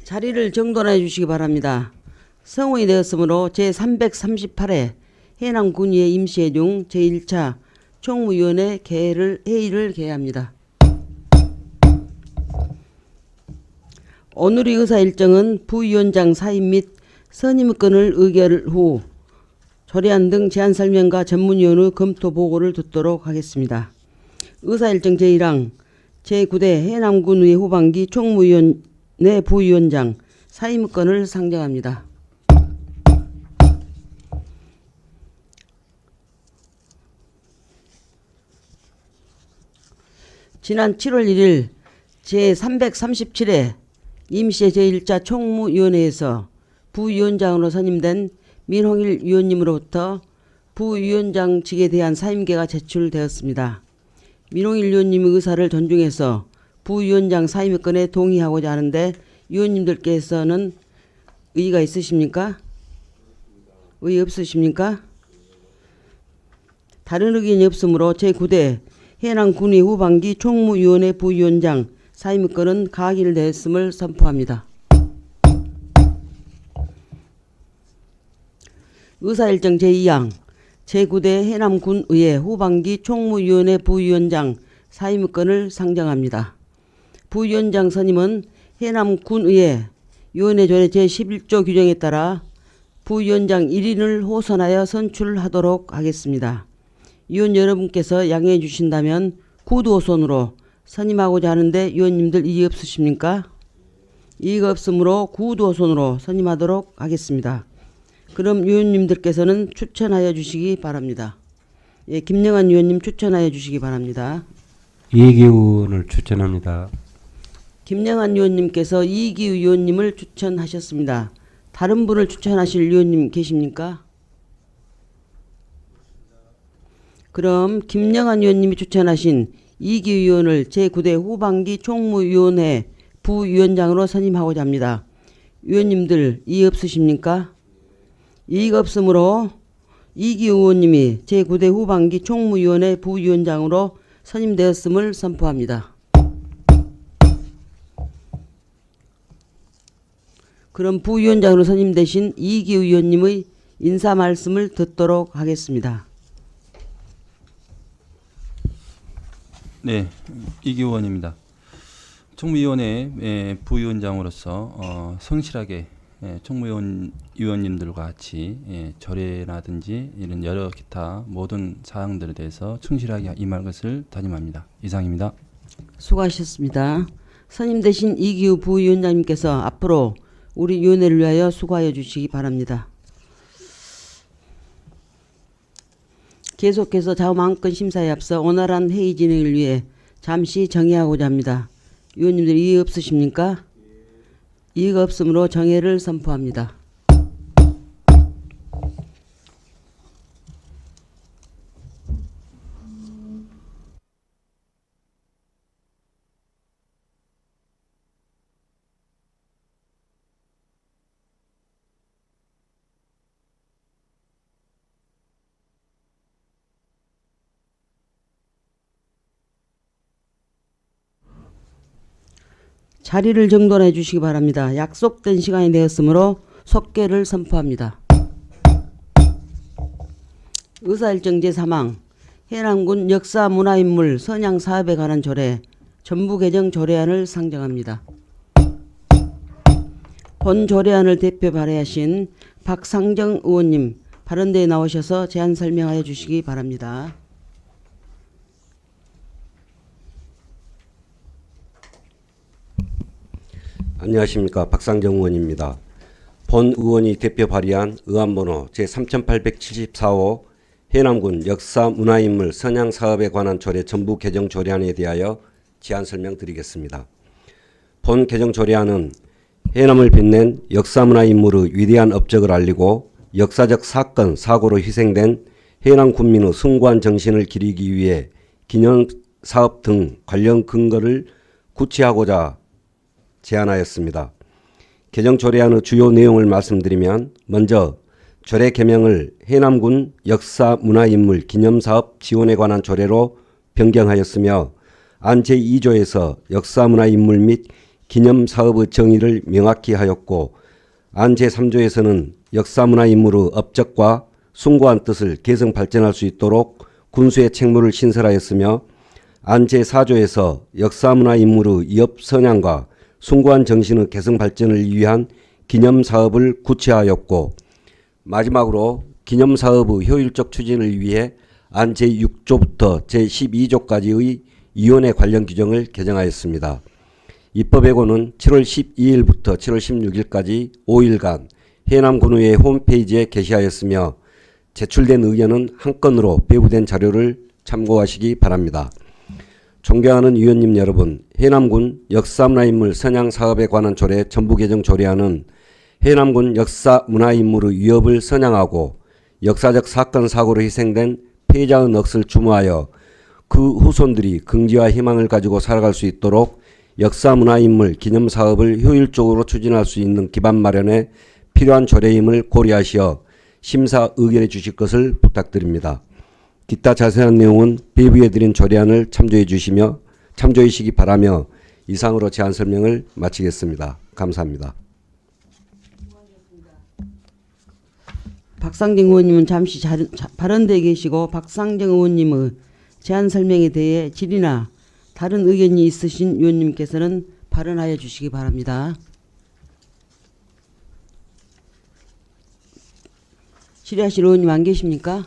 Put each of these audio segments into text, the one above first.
자리를 정돈해 주시기 바랍니다. 성원이 되었으므로 제338회 해남군의회 임시회중 제1차 총무위원회 회의를 개회합니다. 오늘의 의사 일정은 부위원장 사임 및 선임권을 의결 후 조례안 등 제안 설명과 전문위원의 검토 보고를 듣도록 하겠습니다. 의사 일정 제1항 제9대 해남군의회 후반기 총무위원회 부위원장 사임권을 상정합니다. 지난 7월 1일 제337회 임시 제1차 총무위원회에서 부위원장으로 선임된 민홍일 위원님으로부터 부위원장직에 대한 사임계가 제출되었습니다. 민홍일 위원님의 의사를 존중해서 부위원장 사임권에 동의하고자 하는데 위원님들께서는 의의가 있으십니까? 의의 없으십니까? 다른 의견이 없으므로 제9대 해남군의 후반기 총무위원회 부위원장 사임권은 가결되었음을 선포합니다. 의사일정 제2항 제9대 해남군의회 후반기 총무위원회 부위원장 사임권을 상정합니다. 부위원장 선임은 해남군의회 위원회조례 제11조 규정에 따라 부위원장 1인을 호선하여 선출하도록 하겠습니다. 위원 여러분께서 양해해 주신다면 구두호선으로 선임하고자 하는데 위원님들 이의 없으십니까? 이의가 없으므로 구두호선으로 선임하도록 하겠습니다. 그럼 위원님들께서는 추천하여 주시기 바랍니다. 예, 김영환 위원님 추천하여 주시기 바랍니다. 이기훈을 추천합니다. 김영환 위원님께서 이기우 위원님을 추천하셨습니다. 다른 분을 추천하실 위원님 계십니까? 그럼 김영환 위원님이 추천하신 이기우 위원을 제9대 후반기 총무위원회 부위원장으로 선임하고자 합니다. 위원님들 이의 없으십니까? 이의가 없으므로 이기우 의원님이 제9대 후반기 총무위원회 부위원장으로 선임되었음을 선포합니다. 그럼 부위원장으로 선임되신 이기우 의원님의 인사 말씀을 듣도록 하겠습니다. 네, 이기우 의원입니다. 총무위원회 부위원장으로서 성실하게 총무위원님들과 같이 조례라든지 이런 여러 기타 모든 사항들에 대해서 충실하게 임할 것을 다짐합니다. 이상입니다. 수고하셨습니다. 선임되신 이기우 부위원장님께서 앞으로 우리 위원회를 위하여 수고하여 주시기 바랍니다. 계속해서 다음안건 심사에 앞서 원활한 회의 진행을 위해 잠시 정회하고자 합니다. 위원님들 이의 없으십니까? 이의가 없으므로 정회를 선포합니다. 자리를 정돈해 주시기 바랍니다. 약속된 시간이 되었으므로 속개를 선포합니다. 의사일정 제3항 해남군 역사문화인물 선양사업에 관한 조례 전부 개정 조례안을 상정합니다. 본 조례안을 대표 발의하신 박상정 의원님 발언대에 나오셔서 제안 설명하여 주시기 바랍니다. 안녕하십니까. 박상정 의원입니다. 본 의원이 대표 발의한 의안번호 제3874호 해남군 역사문화인물 선양사업에 관한 조례 전부 개정 조례안에 대하여 제안 설명드리겠습니다. 본 개정 조례안은 해남을 빛낸 역사문화인물의 위대한 업적을 알리고 역사적 사건, 사고로 희생된 해남 군민의 숭고한 정신을 기리기 위해 기념사업 등 관련 근거를 구체하고자 제안하였습니다. 개정 조례안의 주요 내용을 말씀드리면 먼저 조례 개명을 해남군 역사문화인물 기념사업 지원에 관한 조례로 변경하였으며 안 제2조에서 역사문화인물 및 기념사업의 정의를 명확히 하였고 안 제3조에서는 역사문화인물의 업적과 숭고한 뜻을 개성 발전할 수 있도록 군수의 책무를 신설하였으며 안 제4조에서 역사문화인물의 이업 선양과 숭고한 정신의 개성 발전을 위한 기념사업을 구체하였고 마지막으로 기념사업의 효율적 추진을 위해 안 제6조부터 제12조까지의 위원회 관련 규정을 개정하였습니다. 입법예고는 7월 12일부터 7월 16일까지 5일간 해남군의회 홈페이지에 게시하였으며 제출된 의견은 한 건으로 배부된 자료를 참고하시기 바랍니다. 존경하는 위원님 여러분, 해남군 역사문화인물 선양사업에 관한 조례 전부 개정 조례안은 해남군 역사문화인물의 위협을 선양하고 역사적 사건 사고로 희생된 패자의 넋을 추모하여 그 후손들이 긍지와 희망을 가지고 살아갈 수 있도록 역사문화인물 기념사업을 효율적으로 추진할 수 있는 기반 마련에 필요한 조례임을 고려하시어 심사 의결해 주실 것을 부탁드립니다. 기타 자세한 내용은 배부해 드린 조례안을 참조해 주시기 바라며 이상으로 제안 설명을 마치겠습니다. 감사합니다. 박상정 의원님은 잠시 발언대에 계시고 박상정 의원님의 제안 설명에 대해 질의나 다른 의견이 있으신 위원님께서는 발언하여 주시기 바랍니다. 질의하실 의원님 안 계십니까?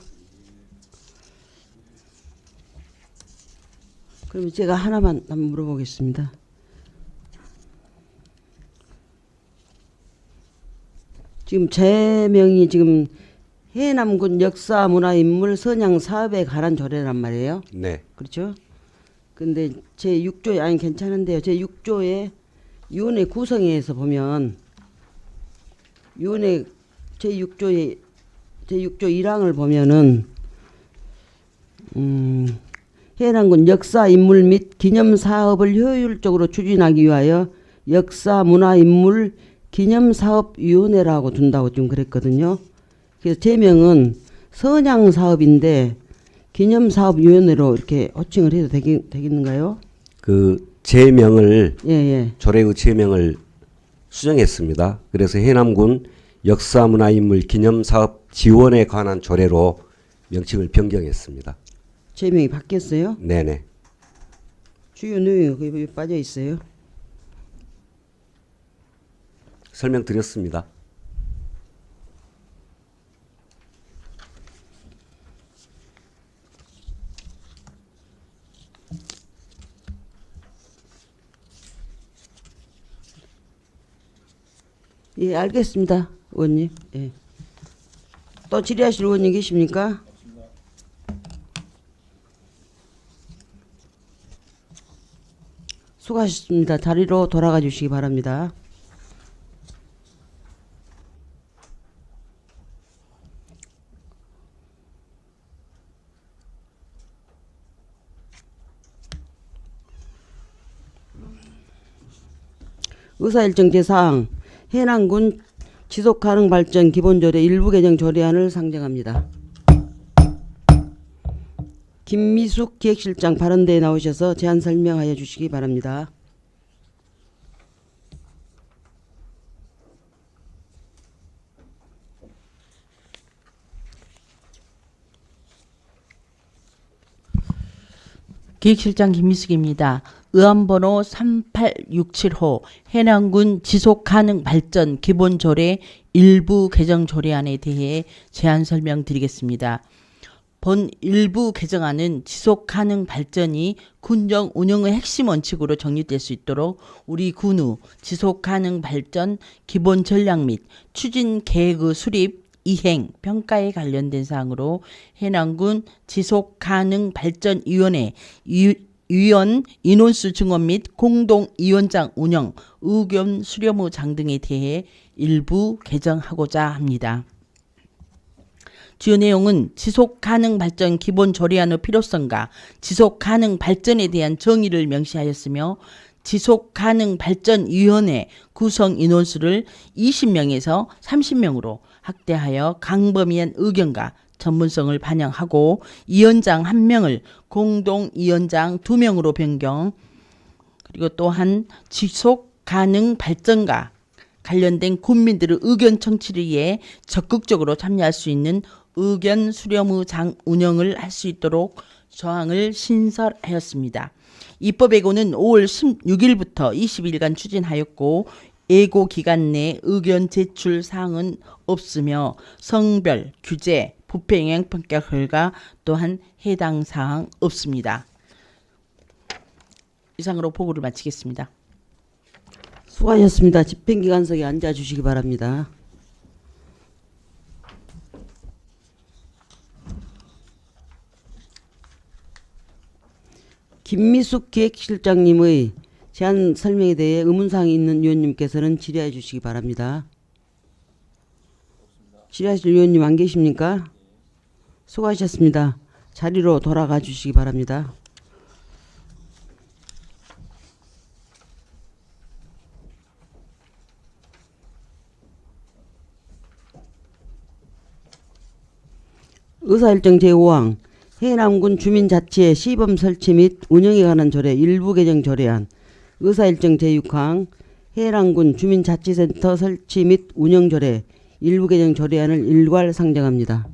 그럼 제가 하나만 한번 물어보겠습니다. 지금 제명이 지금 해남군 역사문화인물 선양 사업에 관한 조례란 말이에요. 네. 그렇죠? 근데 제6조에 아니 괜찮은데요. 제6조의 위원회 구성에서 보면 위원회 제6조 1항을 보면은 해남군 역사인물 및 기념사업을 효율적으로 추진하기 위하여 역사문화인물 기념사업위원회라고 둔다고 좀 그랬거든요. 그래서 제명은 선양사업인데 기념사업위원회로 이렇게 호칭을 해도 되겠는가요? 그 제명을 예. 조례의 제명을 수정했습니다. 그래서 해남군 역사문화인물 기념사업지원에 관한 조례로 명칭을 변경했습니다. 제명이 바뀌었어요? 네네. 주요 내용이 거기 빠져 있어요. 설명드렸습니다. 예, 알겠습니다, 의원님. 예. 또 질의하실 의원님 계십니까? 수고하셨습니다. 자리로 돌아가 주시기 바랍니다. 의사일정 제4항 해남군 지속가능 발전 기본조례 일부 개정 조례안을 상정합니다. 김미숙 기획실장 발언대에 나오셔서 제안 설명하여 주시기 바랍니다. 기획실장 김미숙입니다. 의안번호 3867호 해남군 지속가능 발전 기본조례 일부 개정 조례안에 대해 제안 설명드리겠습니다. 본 일부 개정안은 지속가능 발전이 군정 운영의 핵심 원칙으로 정립될 수 있도록 우리 군의 지속가능 발전 기본 전략 및 추진 계획의 수립, 이행, 평가에 관련된 사항으로 해남군 지속가능발전위원회 위원 인원수 증원 및 공동위원장 운영, 의견 수렴 장 등에 대해 일부 개정하고자 합니다. 주요 내용은 지속가능발전 기본조례안의 필요성과 지속가능발전에 대한 정의를 명시하였으며 지속가능발전위원회 구성 인원수를 20명에서 30명으로 확대하여 광범위한 의견과 전문성을 반영하고 위원장 1명을 공동위원장 2명으로 변경, 그리고 또한 지속 가능 발전과 관련된 국민들의 의견 청취를 위해 적극적으로 참여할 수 있는 의견 수렴의 장 운영을 할 수 있도록 조항을 신설하였습니다. 입법예고는 5월 16일부터 20일간 추진하였고 예고 기간 내 의견 제출 사항은 없으며 성별, 규제, 부패 영향 평가 결과 또한 해당 사항 없습니다. 이상으로 보고를 마치겠습니다. 수고하셨습니다. 집행기관석에 앉아주시기 바랍니다. 김미숙 기획실장님의 제안 설명에 대해 의문사항이 있는 위원님께서는 질의해 주시기 바랍니다. 질의하실 위원님 안 계십니까? 수고하셨습니다. 자리로 돌아가 주시기 바랍니다. 의사일정 제5항 해남군 주민자치의 시범 설치 및 운영에 관한 조례 일부 개정 조례안 의사일정 제6항 해남군 주민자치센터 설치 및 운영 조례 일부 개정 조례안을 일괄 상정합니다.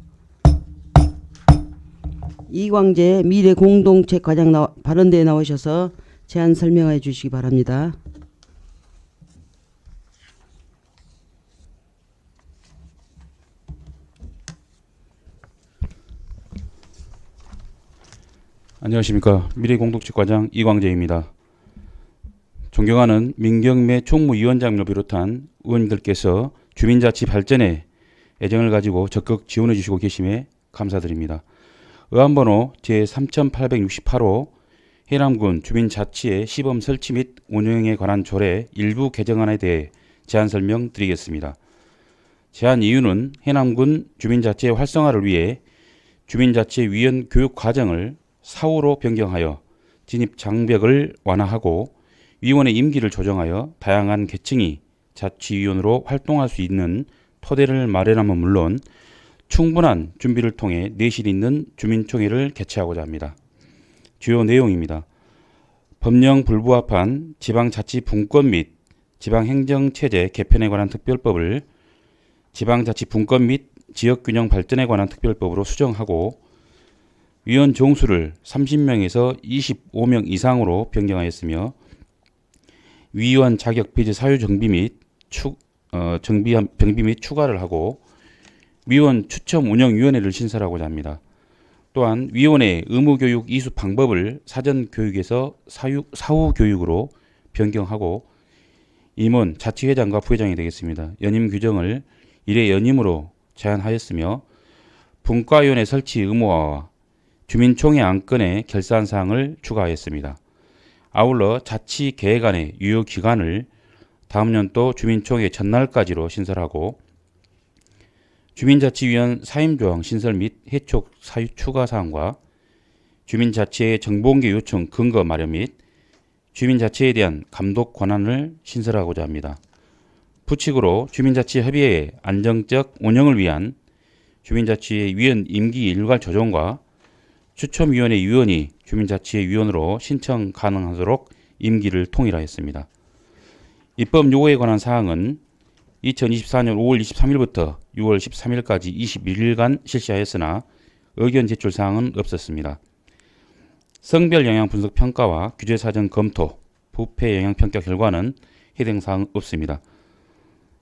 이광재 미래공동체 과장 발언대에 나오셔서 제안 설명해 주시기 바랍니다. 안녕하십니까. 미래공동체 과장 이광재입니다. 존경하는 민경매 총무위원장님을 비롯한 의원님들께서 주민자치 발전에 애정을 가지고 적극 지원해 주시고 계심에 감사드립니다. 의안번호 제3868호 해남군 주민자치의 시범 설치 및 운영에 관한 조례 일부 개정안에 대해 제안 설명드리겠습니다. 제안 이유는 해남군 주민자치의 활성화를 위해 주민자치위원 교육 과정을 사후로 변경하여 진입 장벽을 완화하고 위원의 임기를 조정하여 다양한 계층이 자치위원으로 활동할 수 있는 토대를 마련함은 물론 충분한 준비를 통해 내실 있는 주민총회를 개최하고자 합니다. 주요 내용입니다. 법령 불부합한 지방자치분권 및 지방행정체제 개편에 관한 특별법을 지방자치분권 및 지역균형 발전에 관한 특별법으로 수정하고 위원 정수를 30명에서 25명 이상으로 변경하였으며 위원 자격 폐지 사유 정비 및 추가를 하고 위원 추첨 운영위원회를 신설하고자 합니다. 또한 위원회 의무교육 이수 방법을 사전교육에서 사후교육으로 변경하고 임원 자치회장과 부회장이 되겠습니다. 연임 규정을 1회 연임으로 제한하였으며 분과위원회 설치 의무화와 주민총회 안건의 결산사항을 추가하였습니다. 아울러 자치계획안의 유효기간을 다음 년도 주민총회 전날까지로 신설하고 주민자치위원 사임조항 신설 및 해촉 사유 추가사항과 주민자치의 정보공개 요청 근거 마련 및 주민자치에 대한 감독 권한을 신설하고자 합니다. 부칙으로 주민자치협의회의 안정적 운영을 위한 주민자치의 위원 임기 일괄 조정과 추첨위원회 위원이 주민자치의 위원으로 신청 가능하도록 임기를 통일하였습니다. 입법 요구에 관한 사항은 2024년 5월 23일부터 6월 13일까지 21일간 실시하였으나 의견 제출 사항은 없었습니다. 성별 영향 분석 평가와 규제 사전 검토, 부패 영향 평가 결과는 해당 사항 없습니다.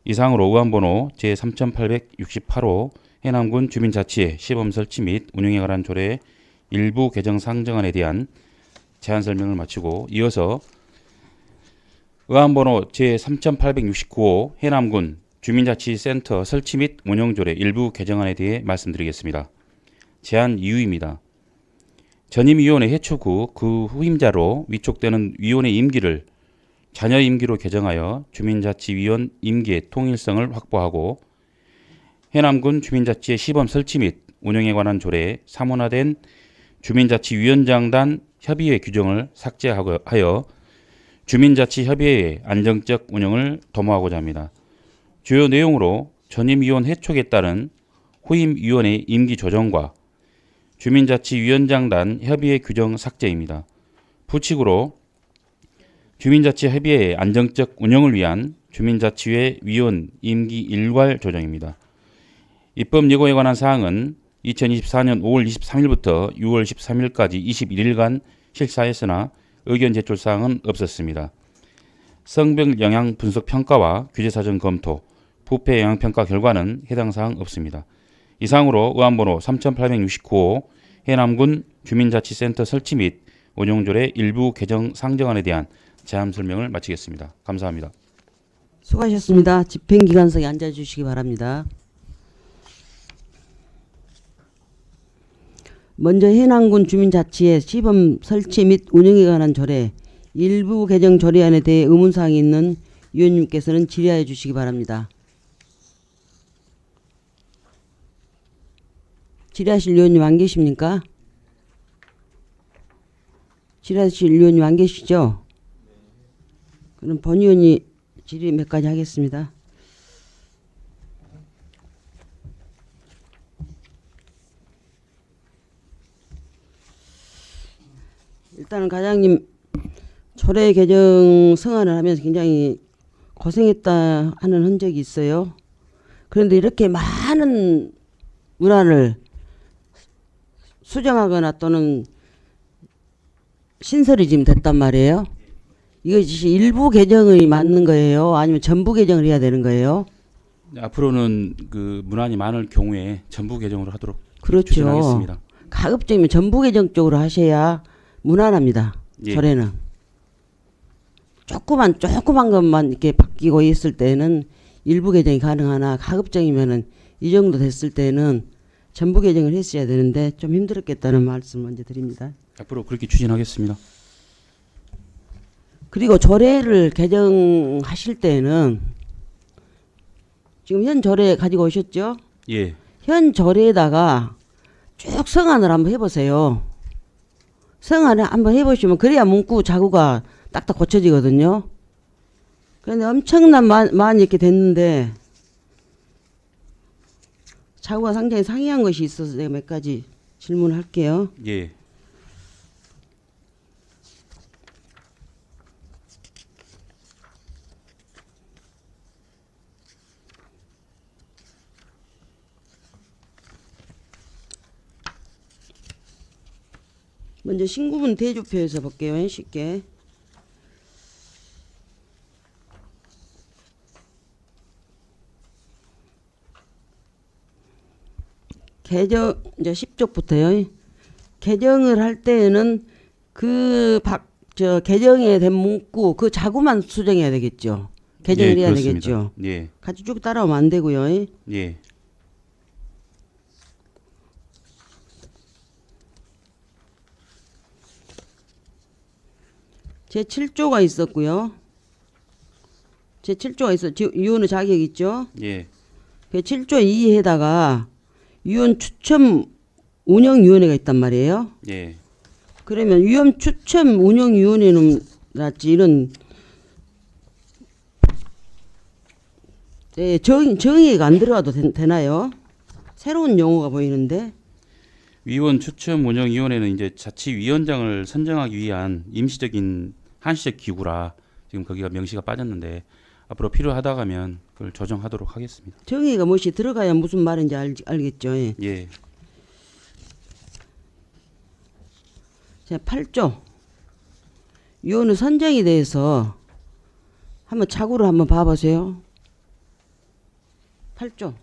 이상으로 의안번호 제3868호 해남군 주민자치의 시범 설치 및 운영에 관한 조례 일부 개정 상정안에 대한 제안 설명을 마치고 이어서 의안번호 제3869호 해남군 주민자치센터 설치 및 운영조례 일부 개정안에 대해 말씀드리겠습니다. 제안 이유입니다. 전임위원회 해촉 후 그 후임자로 위촉되는 위원의 임기를 자녀 임기로 개정하여 주민자치위원 임기의 통일성을 확보하고 해남군 주민자치의 시범 설치 및 운영에 관한 조례에 사문화된 주민자치위원장단 협의회 규정을 삭제하여 주민자치협의회의 안정적 운영을 도모하고자 합니다. 주요 내용으로 전임위원 해촉에 따른 후임위원의 임기 조정과 주민자치위원장단 협의회 규정 삭제입니다. 부칙으로 주민자치협의회의 안정적 운영을 위한 주민자치회 위원 임기 일괄 조정입니다. 입법 예고에 관한 사항은 2024년 5월 23일부터 6월 13일까지 21일간 실사했으나 의견 제출 사항은 없었습니다. 성별 영향 분석 평가와 규제 사정 검토, 부패 영향 평가 결과는 해당 사항 없습니다. 이상으로 의안번호 3869호 해남군 주민자치센터 설치 및 운영조례 일부 개정 상정안에 대한 제안 설명을 마치겠습니다. 감사합니다. 수고하셨습니다. 집행기관석에 앉아주시기 바랍니다. 먼저 해남군 주민자치회 시범 설치 및 운영에 관한 조례 일부 개정 조례안에 대해 의문사항이 있는 위원님께서는 질의하여 주시기 바랍니다. 질의하실 위원님 안 계십니까? 질의하실 위원님 안 계시죠? 그럼 본 위원이 질의 몇 가지 하겠습니다. 일단은 과장님 조례 개정 성안을 하면서 굉장히 고생했다 하는 흔적이 있어요. 그런데 이렇게 많은 문화를 수정하거나 또는 신설이 지금 됐단 말이에요. 이것이 일부 개정이 맞는 거예요? 아니면 전부 개정을 해야 되는 거예요? 앞으로는 그 문안이 많을 경우에 전부 개정으로 하도록 그렇죠. 추진하겠습니다. 가급적이면 전부 개정 쪽으로 하셔야 무난합니다. 예. 조례는. 조그만 것만 이렇게 바뀌고 있을 때는 일부 개정이 가능하나 가급적이면은 이 정도 됐을 때는 전부 개정을 했어야 되는데 좀 힘들었겠다는 말씀 먼저 드립니다. 앞으로 그렇게 추진하겠습니다. 그리고 조례를 개정하실 때는 지금 현 조례 가지고 오셨죠? 예, 현 조례에다가 쭉 성안을 한번 해보세요. 성안을 한번 해보시면 그래야 문구 자구가 딱딱 고쳐지거든요. 그런데 엄청난 많이 이렇게 됐는데 자구가 상당히 상이한 것이 있어서 내가 몇 가지 질문할게요. 예. 먼저 신구분 대조표에서 볼게요. 쉽게. 개정 이제 10쪽부터요. 개정을 할 때에는 개정에 된 문구 그 자구만 수정해야 되겠죠. 개정을 예, 해야 그렇습니다. 되겠죠. 예, 같이 쭉 따라오면 안 되고요. 예, 제 7조가 있었고요. 제 7조가 있어. 위원의 자격 있죠. 예, 그 7조 2에다가 위원 추첨 운영위원회가 있단 말이에요. 예, 그러면 위원 추첨 운영위원회는 낫지 이런 정의가 안 들어가도 되나요? 새로운 용어가 보이는데. 위원 추첨 운영위원회는 이제 자치위원장을 선정하기 위한 임시적인 한시적 기구라 지금 거기가 명시가 빠졌는데 앞으로 필요하다 하면 그걸 조정하도록 하겠습니다. 정의가 무엇이 들어가야 무슨 말인지 알겠죠. 예. 예, 자, 8조 위원회 선정에 대해서 한번 자구를 한번 봐보세요. 8조.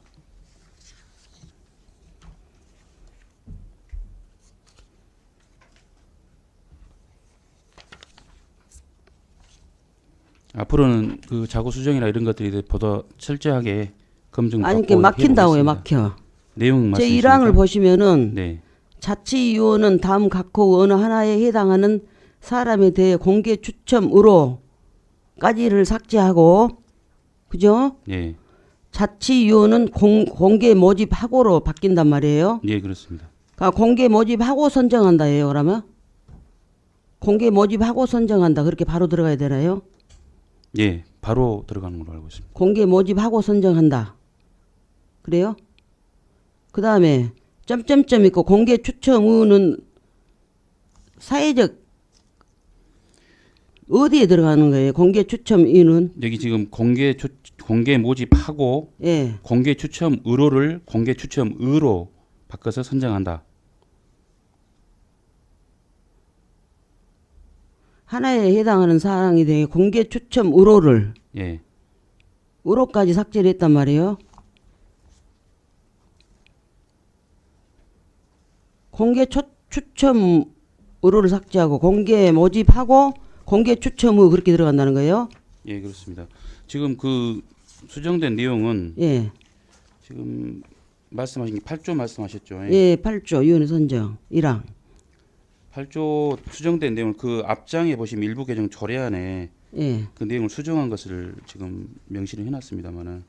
앞으로는 그 자구 수정이나 이런 것들이 보다 철저하게 검증받고 아니 이게 막힌다고요. 해보겠습니다. 막혀. 내용 제 말씀이십니까? 1항을 보시면은 네, 자치위원은 다음 각호 어느 하나에 해당하는 사람에 대해 공개 추첨으로까지를 삭제하고, 그죠? 예, 자치위원은 공개 모집하고로 바뀐단 말이에요. 예, 그렇습니다. 그러니까 공개 모집하고 선정한다예요. 그러면 공개 모집하고 선정한다 그렇게 바로 들어가야 되나요? 예, 바로 들어가는 걸로 알고 있습니다. 공개 모집하고 선정한다. 그래요? 그 다음에 점점점 있고 공개 추첨 의는 사회적 어디에 들어가는 거예요? 공개 추첨 인은? 여기 지금 공개 모집하고 예. 공개 추첨 의로를 공개 추첨 의로 바꿔서 선정한다. 하나에 해당하는 사항이 되게 공개 추첨 의로를 예. 의로까지 삭제를 했단 말이에요. 공개 추첨 의로를 삭제하고 공개 모집하고 공개 추첨 의 그렇게 들어간다는 거예요? 예, 그렇습니다. 지금 그 수정된 내용은 예. 지금 말씀하신 게 8조 말씀하셨죠. 예, 8조 위원회 선정 1항. 8조 수정된 내용을 그 앞장에 보시면 일부 개정 조례안에 예. 그 내용을 수정한 것을 지금 명시를 해놨습니다만은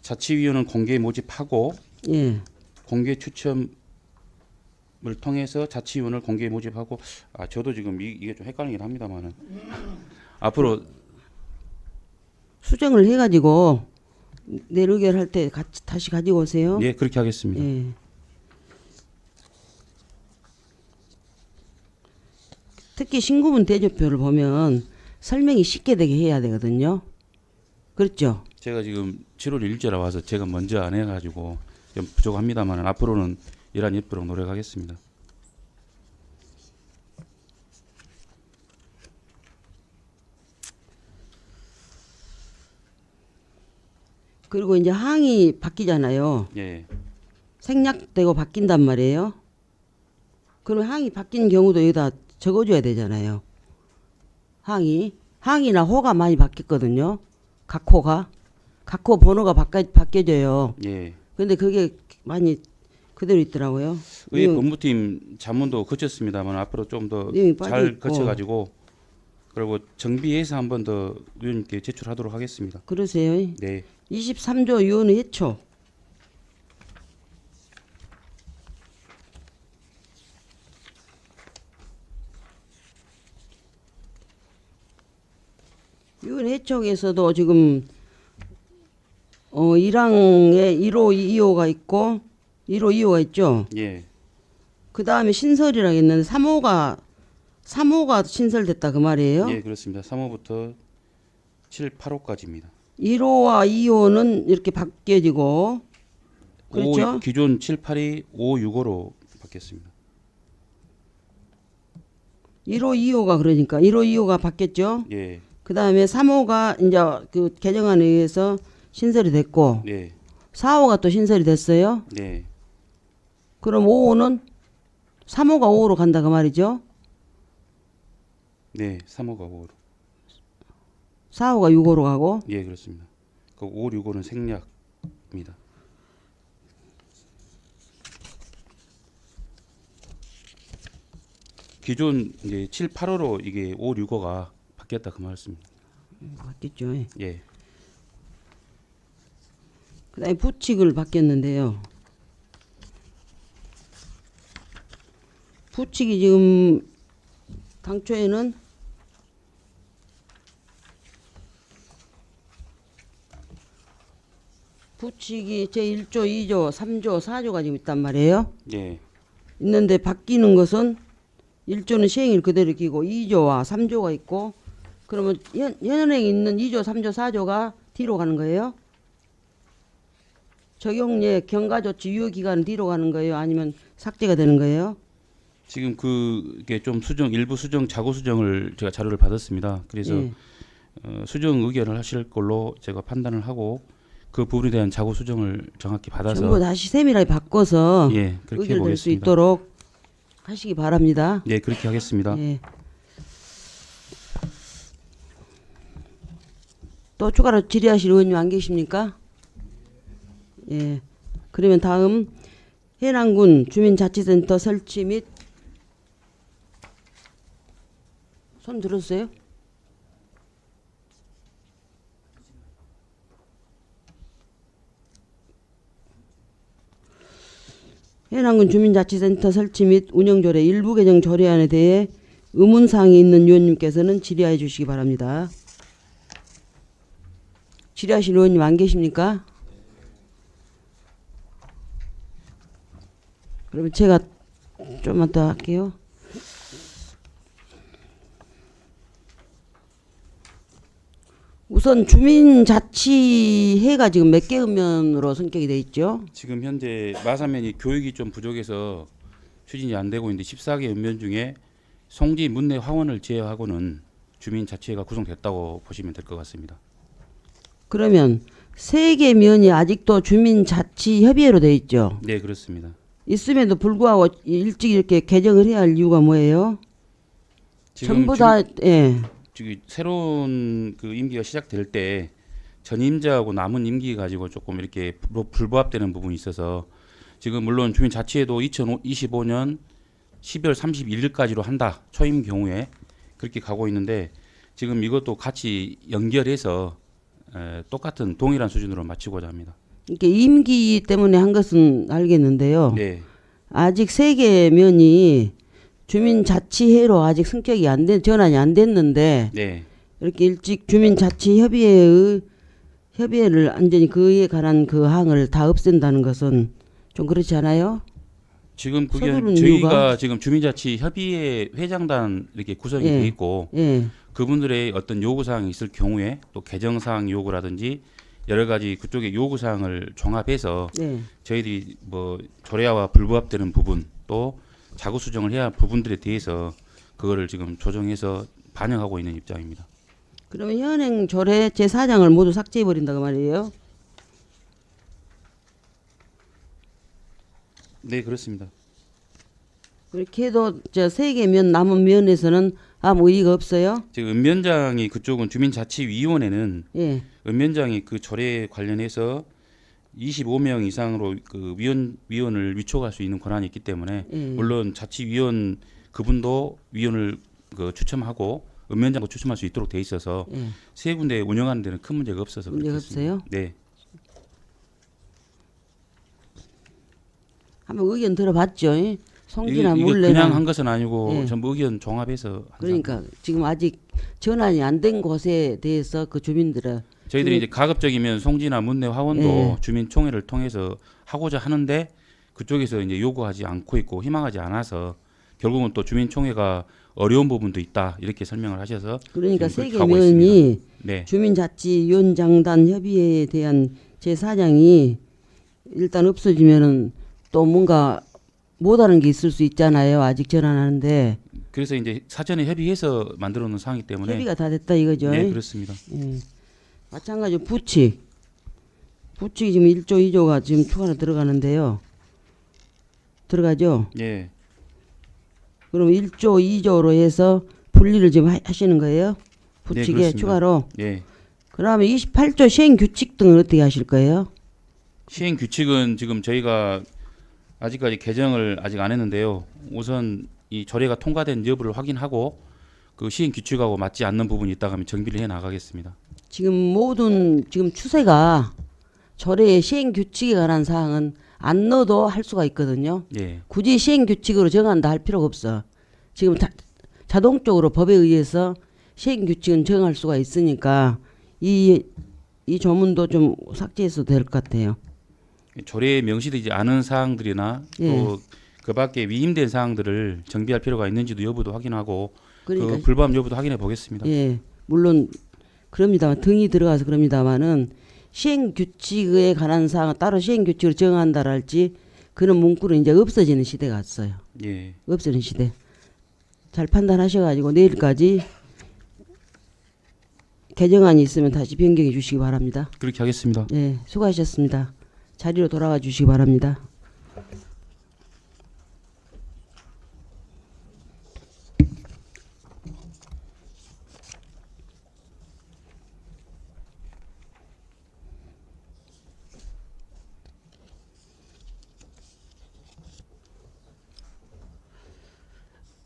자치위원은 공개 모집하고 예. 공개 추첨을 통해서 자치위원을 공개 모집하고 저도 지금 이게 좀 헷갈리긴 합니다만은 앞으로 수정을 해가지고 내일 의결할 때 다시 가지고 오세요. 예 그렇게 하겠습니다. 예. 특히 신구분 대조표를 보면 설명이 쉽게 되게 해야 되거든요. 그렇죠? 제가 지금 7월 1일째라 와서 제가 먼저 안 해가지고 좀 부족합니다만 앞으로는 일한 예쁘도록 노력하겠습니다. 그리고 이제 항이 바뀌잖아요. 예, 생략되고 바뀐단 말이에요. 그러면 항이 바뀐 경우도 여기다 적어줘야 되잖아요. 항이나 호가 많이 바뀌었거든요. 각 호 번호가 바뀌어져요. 예. 근데 그게 많이 그대로 있더라고요. 의회 내용- 법무팀 자문도 거쳤습니다만 앞으로 좀 더 내용이 빠져 잘 있고. 거쳐가지고 그리고 정비해서 한 번 더 위원님께 제출하도록 하겠습니다. 그러세요. 네, 23조 위원회 해초. 위원회 해촉에서도 지금 1항에 1호 2호가 있고 1호 2호가 있죠. 예, 그 다음에 신설이라고 했는데 3호가 신설됐다 그 말이에요. 예, 그렇습니다. 3호부터 7, 8호까지입니다. 1호와 2호는 이렇게 바뀌어지고 그렇죠? 기존 7, 8이 5, 6호로 바뀌었습니다. 1호 2호가 그러니까 1호 2호가 바뀌었죠. 예, 그 다음에 3호가 이제 그 개정안에 의해서 신설이 됐고 네, 4호가 또 신설이 됐어요. 네, 그럼 5호는 3호가 5호로 간다 그 말이죠. 네, 3호가 5호로. 4호가 6호로 가고 예, 그렇습니다. 그 5, 6호는 생략입니다. 기존 이제 7, 8호로 이게 5, 6호가 바뀌었다 그 말씀입니다. 바뀌었죠. 예, 그 다음에 부칙을 바뀌었는데요. 부칙이 지금 당초에는 부칙이 제1조, 2조, 3조, 4조가 지금 있단 말이에요. 예, 있는데 바뀌는 것은 1조는 시행일 그대로 끼고 2조와 3조가 있고 그러면 현행에 있는 2조, 3조, 4조가 뒤로 가는 거예요? 적용례, 경과조치, 유효기간은 뒤로 가는 거예요? 아니면 삭제가 되는 거예요? 지금 그게 좀 일부 수정, 자구 수정을 제가 자료를 받았습니다. 그래서 예. 수정 의견을 하실 걸로 제가 판단을 하고 그 부분에 대한 자구 수정을 정확히 받아서 전부 다시 세밀하게 바꿔서 예, 그렇게 의결될 수 해보겠습니다. 있도록 하시기 바랍니다. 예, 그렇게 하겠습니다. 예. 또 추가로 질의하실 의원님 안 계십니까? 예. 그러면 다음 해남군 주민자치센터 설치 및 손 들었어요? 해남군 주민자치센터 설치 및 운영조례 일부 개정 조례안에 대해 의문사항이 있는 위원님께서는 질의해 주시기 바랍니다. 질의하실 의원님 안 계십니까? 그러면 제가 좀만 더 할게요. 우선 주민자치회가 지금 몇 개 읍면으로 성격이 돼 있죠? 지금 현재 마산면이 교육이 좀 부족해서 추진이 안 되고 있는데 14개 읍면 중에 송지, 문내, 화원을 제외하고는 주민자치회가 구성됐다고 보시면 될 것 같습니다. 그러면 3개 면이 아직도 주민자치협의회로 돼 있죠? 네, 그렇습니다. 있음에도 불구하고 일찍 이렇게 개정을 해야 할 이유가 뭐예요? 전부 다 예. 지금 새로운 그 임기가 시작될 때 전임자하고 남은 임기 가지고 조금 이렇게 불부합되는 부분이 있어서 지금 물론 주민자치회도 2025년 12월 31일까지로 한다. 초임 경우에 그렇게 가고 있는데 지금 이것도 같이 연결해서 똑같은 동일한 수준으로 맞추고자 합니다. 이렇게 임기 때문에 한 것은 알겠는데요. 네. 아직 3개 면이 주민자치회로 아직 성격이 안 된, 전환이 안 됐는데 네. 이렇게 일찍 주민자치협의회의 협의회를 완전히 그에 관한 그 항을 다 없앤다는 것은 좀 그렇지 않아요? 지금 그게 서두른 저희가 이유가? 지금 주민자치 협의회 회장단 이렇게 구성이 예. 돼 있고 예. 그분들의 어떤 요구 사항이 있을 경우에 또 개정 사항 요구라든지 여러 가지 그쪽의 요구 사항을 종합해서 예. 저희들이 뭐 조례와 불부합되는 부분 또 자구 수정을 해야 할 부분들에 대해서 그거를 지금 조정해서 반영하고 있는 입장입니다. 그러면 현행 조례 제4장을 모두 삭제해 버린다고 말이에요? 네, 그렇습니다. 그렇게 해도 저 3개 면 남은 면에서는 아무 의의가 없어요? 지금 읍면장이 그쪽은 주민자치위원회는 예. 읍면장이 그 조례 관련해서 25명 이상으로 그 위원을 위촉할 수 있는 권한이 있기 때문에 예. 물론 자치위원 그분도 위원을 그 추첨하고 읍면장도 추첨할 수 있도록 돼 있어서 예. 세 군데 운영하는 데는 큰 문제가 없어서 문제가 그렇겠습니다. 없어요? 네. 한번 의견 들어봤죠? 예? 송지나 이게 몰래나. 그냥 한 것은 아니고 예. 전부 의견 종합해서 한 그러니까 지금 아직 전환이 안 된 곳에 대해서 그 주민들은 저희들이 이제 가급적이면 송지나 문내 화원도 예. 주민총회를 통해서 하고자 하는데 그쪽에서 이제 요구하지 않고 있고 희망하지 않아서 결국은 또 주민총회가 어려운 부분도 있다 이렇게 설명을 하셔서 그러니까 지금 3개 그렇게 하고 면이 있습니다. 네, 주민자치위원장단 협의회에 대한 제4장이 일단 없어지면은 또 뭔가 못하는 게 있을 수 있잖아요. 아직 전환하는데 그래서 이제 사전에 협의해서 만들어 놓은 사항이기 때문에 협의가 다 됐다 이거죠. 네, 그렇습니다. 예. 마찬가지로 부칙이 지금 1조 2조가 지금 추가로 들어가는데요. 들어가죠. 예, 그럼 1조 2조로 해서 분리를 지금 하시는 거예요? 부칙에 그렇습니다. 추가로. 예. 그러면 28조 시행 규칙 등은 어떻게 하실 거예요? 시행 규칙은 지금 저희가 아직까지 개정을 아직 안 했는데요. 우선 이 조례가 통과된 여부를 확인하고 그 시행 규칙하고 맞지 않는 부분이 있다고 하면 정비를 해 나가겠습니다. 지금 모든 지금 추세가 조례의 시행 규칙에 관한 사항은 안 넣어도 할 수가 있거든요. 예, 굳이 시행 규칙으로 정한다 할 필요가 없어. 지금 자동적으로 법에 의해서 시행 규칙은 정할 수가 있으니까 이 조문도 좀 삭제해서 될 것 같아요. 조례에 명시되지 않은 사항들이나 예. 또 그 밖에 위임된 사항들을 정비할 필요가 있는지도 여부도 확인하고 그러니까 그 불법 여부도 확인해 보겠습니다. 예, 물론 그럽니다만 등이 들어가서 그럽니다만은 시행 규칙에 관한 사항은 따로 시행 규칙을 정한다라 할지 그런 문구는 이제 없어지는 시대가 왔어요. 예, 없어지는 시대. 잘 판단하셔가지고 내일까지 개정안이 있으면 다시 변경해 주시기 바랍니다. 그렇게 하겠습니다. 예, 수고하셨습니다. 자리로 돌아가 주시기 바랍니다.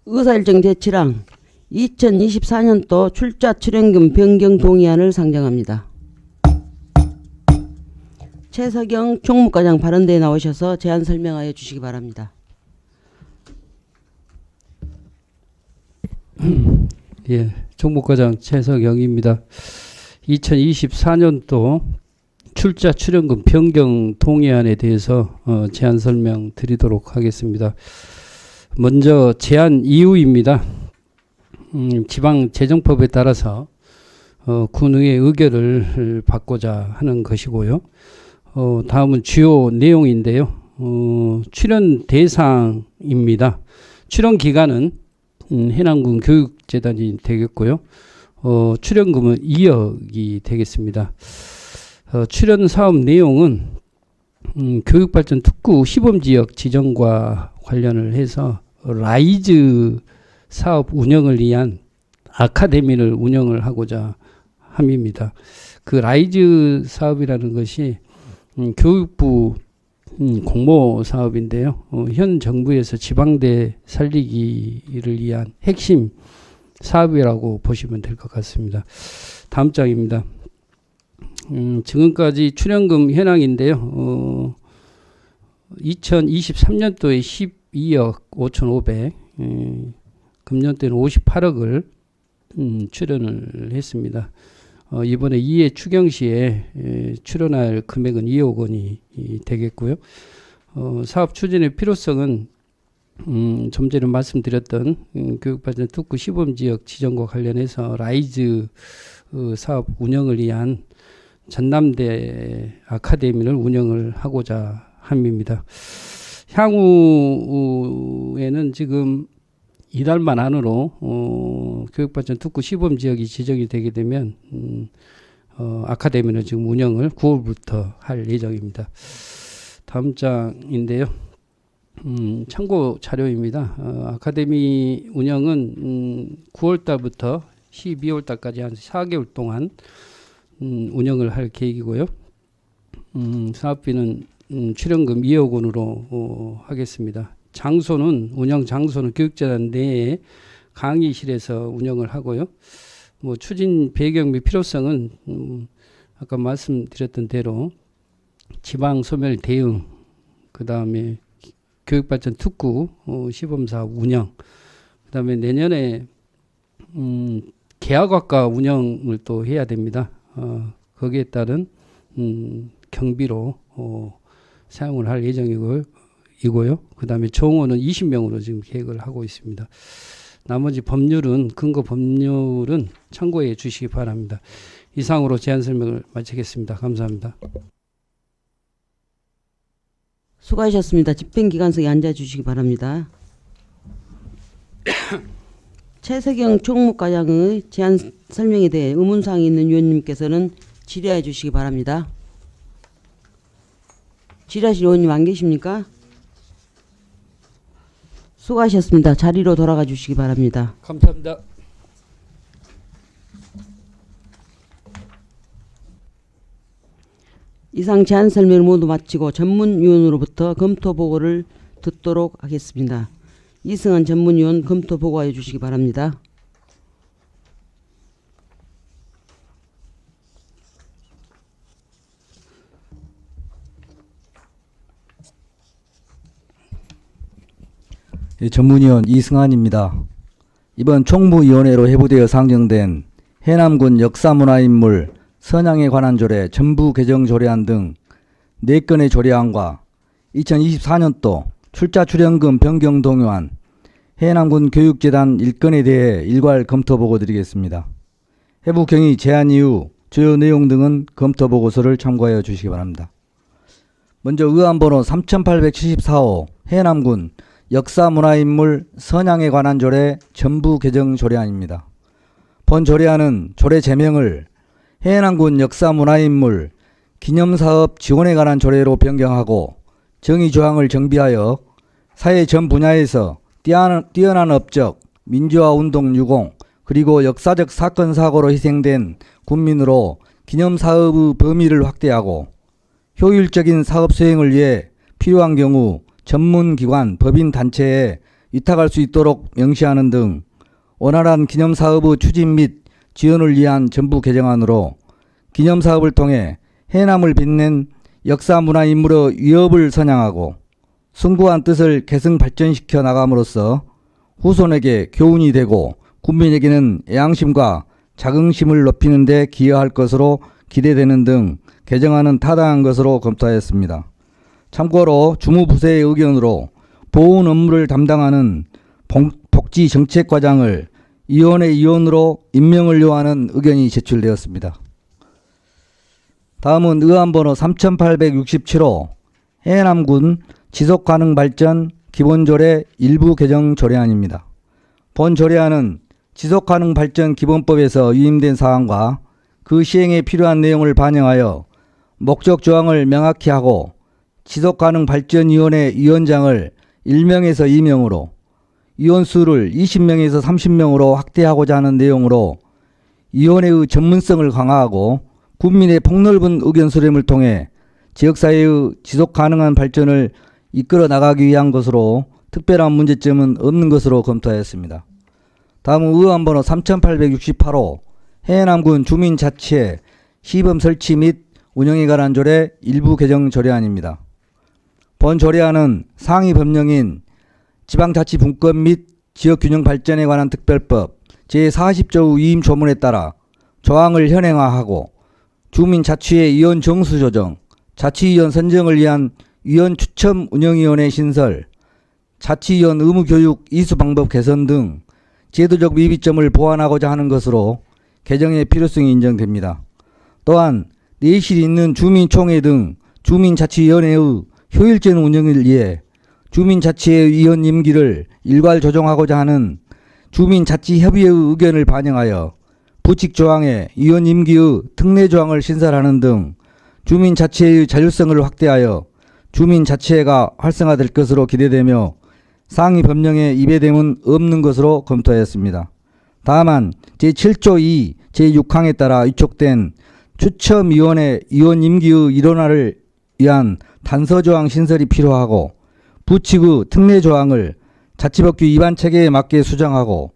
의사일정 제출항 2024년도 출자 출연금 변경 동의안을 상정합니다. 최석영 총무과장 발언대에 나오셔서 제안 설명하여 주시기 바랍니다. 예, 총무과장 최석영입니다. 2024년도 출자 출연금 변경 동의안에 대해서 제안 설명 드리도록 하겠습니다. 먼저 제안 이유입니다. 지방재정법에 따라서 군의의 의결을 받고자 하는 것이고요. 다음은 주요 내용인데요. 출연 대상입니다. 출연 기간은 해남군 교육재단이 되겠고요. 출연금은 2억이 되겠습니다. 출연 사업 내용은 교육발전 특구 시범지역 지정과 관련을 해서 라이즈 사업 운영을 위한 아카데미를 운영을 하고자 함입니다. 그 라이즈 사업이라는 것이 교육부 공모 사업인데요. 현 정부에서 지방대 살리기를 위한 핵심 사업이라고 보시면 될 것 같습니다. 다음 장입니다. 지금까지 출연금 현황인데요. 2023년도에 12억 5,500, 금년도에는 58억을 출연을 했습니다. 이번에 2회 추경 시에 출연할 금액은 2억 원이 되겠고요. 사업 추진의 필요성은 좀 전에 말씀드렸던 교육발전 특구 시범지역 지정과 관련해서 라이즈 사업 운영을 위한 전남대 아카데미를 운영을 하고자 함입니다. 향후에는 지금 이달만 안으로 교육발전 특구 시범지역이 지정이 되게 되면 아카데미는 지금 운영을 9월부터 할 예정입니다. 다음 장인데요. 참고 자료입니다. 아카데미 운영은 9월 달부터 12월 달까지 한 4개월 동안 운영을 할 계획이고요. 사업비는 출연금 2억 원으로 하겠습니다. 장소는 운영 장소는 교육재단 내에 강의실에서 운영을 하고요. 뭐 추진 배경 및 필요성은 아까 말씀드렸던 대로 지방 소멸 대응, 그 다음에 교육발전 특구 시범사업 운영, 그 다음에 내년에 계약학과 운영을 또 해야 됩니다. 거기에 따른 경비로 사용을 할 예정이고요. 그 다음에 정원은 20명으로 지금 계획을 하고 있습니다. 나머지 법률은 근거 법률은 참고해 주시기 바랍니다. 이상으로 제안 설명을 마치겠습니다. 감사합니다. 수고하셨습니다. 집행기관석에 앉아주시기 바랍니다. 최세경 총무과장의 제안 설명에 대해 의문사항이 있는 위원님께서는 질의해 주시기 바랍니다. 질의하실 의원님 안 계십니까? 수고하셨습니다. 자리로 돌아가 주시기 바랍니다. 감사합니다. 이상 제안 설명을 모두 마치고 전문위원으로부터 검토 보고를 듣도록 하겠습니다. 이승환 전문위원 검토 보고해 주시기 바랍니다. 전문위원 이승환입니다. 이번 총무위원회로 회부되어 상정된 해남군 역사문화인물 선양에 관한 조례 전부 개정 조례안 등 4건의 조례안과 2024년도 출자 출연금 변경 동의안, 해남군 교육재단 1건에 대해 일괄 검토 보고 드리겠습니다. 해부 경위 제안 이후 주요 내용 등은 검토 보고서를 참고하여 주시기 바랍니다. 먼저 의안번호 3874호 해남군 역사문화인물 선양에 관한 조례 전부 개정 조례안입니다. 본 조례안은 조례 제명을 해남군 역사문화인물 기념사업 지원에 관한 조례로 변경하고 정의조항을 정비하여 사회 전 분야에서 뛰어난 업적, 민주화운동 유공, 그리고 역사적 사건 사고로 희생된 군민으로 기념사업의 범위를 확대하고 효율적인 사업 수행을 위해 필요한 경우 전문기관, 법인단체에 위탁할 수 있도록 명시하는 등 원활한 기념사업의 추진 및 지원을 위한 전부 개정안으로 기념사업을 통해 해남을 빛낸 역사문화인물의 위협을 선양하고 숭고한 뜻을 계승 발전시켜 나감으로써 후손에게 교훈이 되고 국민에게는 애양심과 자긍심을 높이는 데 기여할 것으로 기대되는 등 개정안은 타당한 것으로 검토하였습니다. 참고로 주무부서의 의견으로 보훈 업무를 담당하는 복지정책과장을 위원회 위원으로 임명을 요하는 의견이 제출되었습니다. 다음은 의안번호 3867호 해남군 지속가능발전 기본조례 일부 개정 조례안입니다. 본 조례안은 지속가능발전 기본법에서 위임된 사항과 그 시행에 필요한 내용을 반영하여 목적 조항을 명확히 하고 지속가능발전위원회 위원장을 1명에서 2명으로 위원수를 20명에서 30명으로 확대하고자 하는 내용으로 위원회의 전문성을 강화하고 국민의 폭넓은 의견 수렴을 통해 지역사회의 지속가능한 발전을 이끌어 나가기 위한 것으로 특별한 문제점은 없는 것으로 검토하였습니다. 다음은 의안번호 3868호 해남군 주민자치회 시범 설치 및 운영에 관한 조례 일부 개정 조례안입니다. 본 조례안은 상위 법령인 지방자치분권 및 지역균형 발전에 관한 특별법 제40조 위임 조문에 따라 조항을 현행화하고 주민자치회 위원 정수 조정, 자치위원 선정을 위한 위원 추첨 운영위원회 신설, 자치위원 의무교육 이수방법 개선 등 제도적 미비점을 보완하고자 하는 것으로 개정의 필요성이 인정됩니다. 또한 내실이 있는 주민총회 등 주민자치위원회의 효율적인 운영을 위해 주민자치회 위원 임기를 일괄 조정하고자 하는 주민자치협의회의 의견을 반영하여 부칙 조항에 위원 임기의 특례 조항을 신설하는 등 주민자치회의 자율성을 확대하여 주민자치회가 활성화될 것으로 기대되며 상위 법령에 위배됨은 없는 것으로 검토하였습니다. 다만 제7조 2, 제6항에 따라 위촉된 추첨위원회 위원 임기의 일원화를 위한 단서조항 신설이 필요하고 부칙의 특례 조항을 자치법규 위반 체계에 맞게 수정하고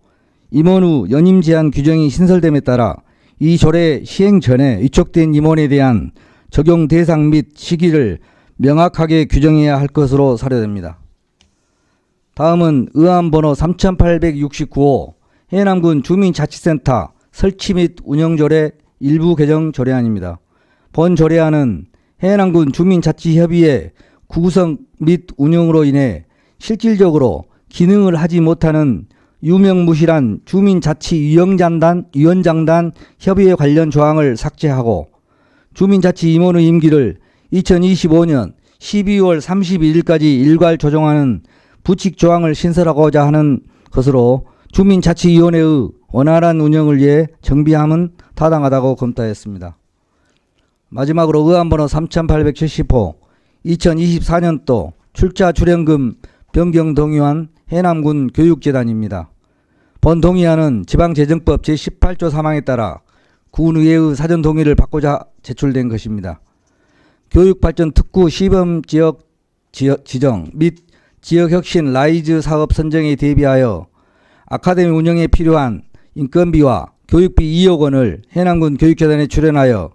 임원 후 연임 제한 규정이 신설됨에 따라 이 조례 시행 전에 위촉된 임원에 대한 적용 대상 및 시기를 명확하게 규정해야 할 것으로 사료됩니다. 다음은 의안번호 3869호 해남군 주민자치센터 설치 및 운영조례 일부 개정 조례안입니다. 본 조례안은 해남군 주민자치협의회 구성 및 운영으로 인해 실질적으로 기능을 하지 못하는 유명무실한 주민자치위원장단 협의회 관련 조항을 삭제하고 주민자치 임원의 임기를 2025년 12월 31일까지 일괄 조정하는 부칙 조항을 신설하고자 하는 것으로 주민자치위원회의 원활한 운영을 위해 정비함은 타당하다고 검토했습니다. 마지막으로 의안번호 3870호 2024년도 출자 출연금 변경 동의안 해남군 교육재단입니다. 본 동의안은 지방재정법 제18조 3항에 따라 군의회의 사전 동의를 받고자 제출된 것입니다. 교육발전 특구 시범지역 지정 및 지역혁신 라이즈 사업 선정에 대비하여 아카데미 운영에 필요한 인건비와 교육비 2억 원을 해남군 교육재단에 출연하여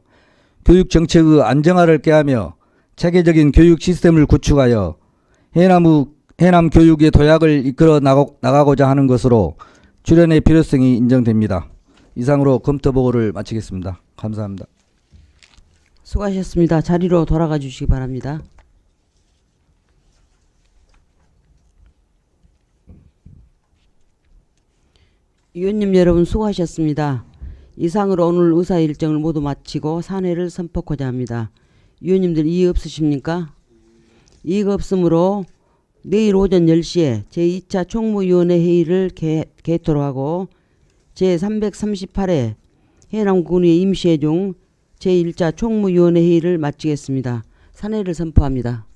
교육정책의 안정화를 꾀하며 체계적인 교육 시스템을 구축하여 해남 교육의 도약을 이끌어 나가고자 하는 것으로 출연의 필요성이 인정됩니다. 이상으로 검토 보고를 마치겠습니다. 감사합니다. 수고하셨습니다. 자리로 돌아가 주시기 바랍니다. 위원님 여러분 수고하셨습니다. 이상으로 오늘 의사 일정을 모두 마치고 산회를 선포하고자 합니다. 위원님들 이의 없으십니까? 이의가 없으므로 내일 오전 10시에 제2차 총무위원회 회의를 개토록 하고 제338회 해남군의 임시회 중 제1차 총무위원회 회의를 마치겠습니다. 산회를 선포합니다.